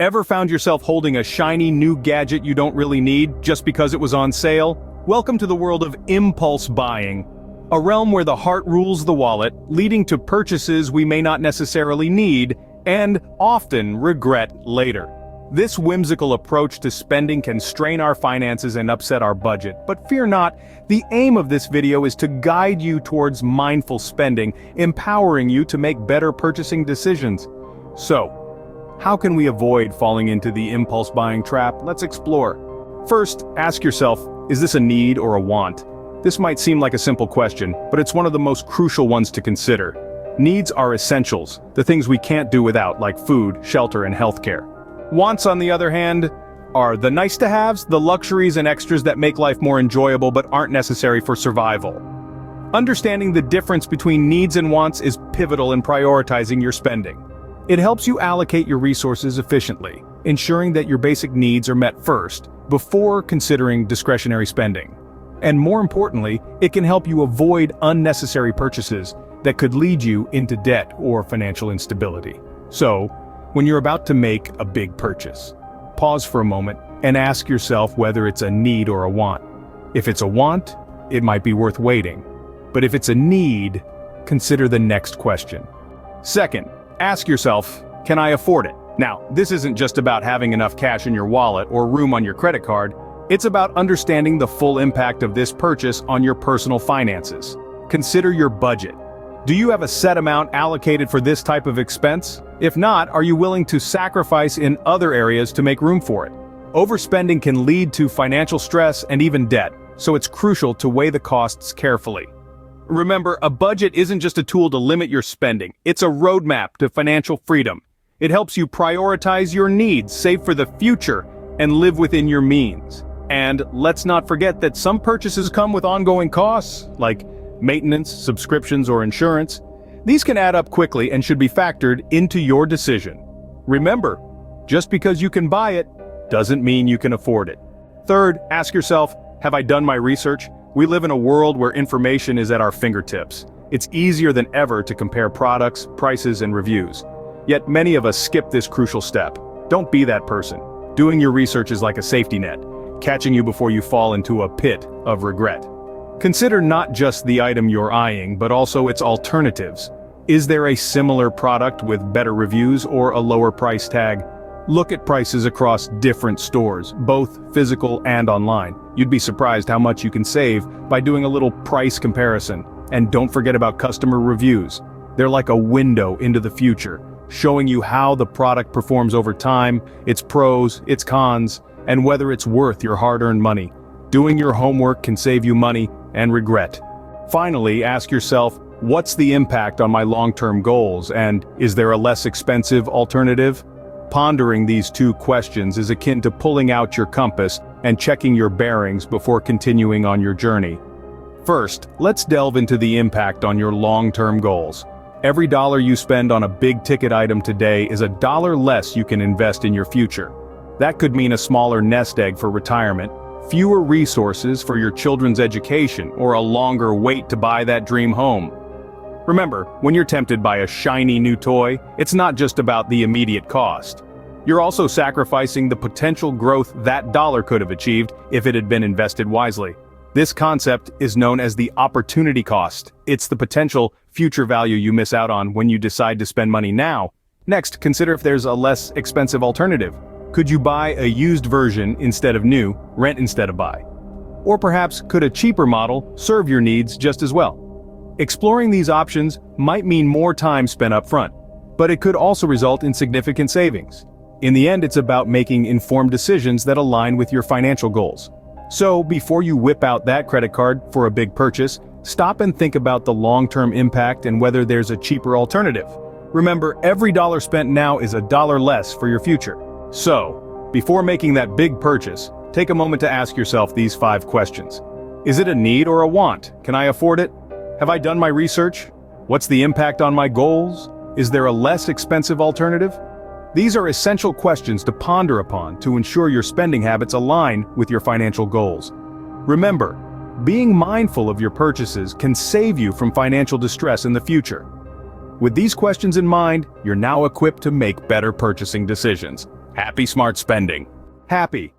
Ever found yourself holding a shiny new gadget you don't really need just because it was on sale? Welcome to the world of impulse buying, a realm where the heart rules the wallet, leading to purchases we may not necessarily need and often regret later. This whimsical approach to spending can strain our finances and upset our budget, but fear not, the aim of this video is to guide you towards mindful spending, empowering you to make better purchasing decisions. So, how can we avoid falling into the impulse buying trap? Let's explore. First, ask yourself, is this a need or a want? This might seem like a simple question, but it's one of the most crucial ones to consider. Needs are essentials, the things we can't do without, like food, shelter, and healthcare. Wants, on the other hand, are the nice-to-haves, the luxuries and extras that make life more enjoyable but aren't necessary for survival. Understanding the difference between needs and wants is pivotal in prioritizing your spending. It helps you allocate your resources efficiently, ensuring that your basic needs are met first, before considering discretionary spending. And more importantly, it can help you avoid unnecessary purchases that could lead you into debt or financial instability. So, when you're about to make a big purchase, pause for a moment and ask yourself whether it's a need or a want. If it's a want, it might be worth waiting. But if it's a need, consider the next question. Second, ask yourself, can I afford it? Now, this isn't just about having enough cash in your wallet or room on your credit card. It's about understanding the full impact of this purchase on your personal finances. Consider your budget. Do you have a set amount allocated for this type of expense? If not, are you willing to sacrifice in other areas to make room for it? Overspending can lead to financial stress and even debt, so it's crucial to weigh the costs carefully. Remember, a budget isn't just a tool to limit your spending, it's a roadmap to financial freedom. It helps you prioritize your needs, save for the future, and live within your means. And let's not forget that some purchases come with ongoing costs, like maintenance, subscriptions, or insurance. These can add up quickly and should be factored into your decision. Remember, just because you can buy it, doesn't mean you can afford it. Third, ask yourself, have I done my research? We live in a world where information is at our fingertips. It's easier than ever to compare products, prices, and reviews. Yet many of us skip this crucial step. Don't be that person. Doing your research is like a safety net, catching you before you fall into a pit of regret. Consider not just the item you're eyeing, but also its alternatives. Is there a similar product with better reviews or a lower price tag? Look at prices across different stores, both physical and online. You'd be surprised how much you can save by doing a little price comparison. And don't forget about customer reviews. They're like a window into the future, showing you how the product performs over time, its pros, its cons, and whether it's worth your hard-earned money. Doing your homework can save you money and regret. Finally, ask yourself, what's the impact on my long-term goals, and is there a less expensive alternative? Pondering these two questions is akin to pulling out your compass and checking your bearings before continuing on your journey. First, let's delve into the impact on your long-term goals. Every dollar you spend on a big-ticket item today is a dollar less you can invest in your future. That could mean a smaller nest egg for retirement, fewer resources for your children's education, or a longer wait to buy that dream home. Remember, when you're tempted by a shiny new toy, it's not just about the immediate cost. You're also sacrificing the potential growth that dollar could have achieved if it had been invested wisely. This concept is known as the opportunity cost. It's the potential future value you miss out on when you decide to spend money now. Next, consider if there's a less expensive alternative. Could you buy a used version instead of new, rent instead of buy? Or perhaps could a cheaper model serve your needs just as well? Exploring these options might mean more time spent up front, but it could also result in significant savings. In the end, it's about making informed decisions that align with your financial goals. So, before you whip out that credit card for a big purchase, stop and think about the long-term impact and whether there's a cheaper alternative. Remember, every dollar spent now is a dollar less for your future. So, before making that big purchase, take a moment to ask yourself these 5 questions. Is it a need or a want? Can I afford it? Have I done my research? What's the impact on my goals? Is there a less expensive alternative? These are essential questions to ponder upon to ensure your spending habits align with your financial goals. Remember, being mindful of your purchases can save you from financial distress in the future. With these questions in mind, you're now equipped to make better purchasing decisions. Happy smart spending. Happy.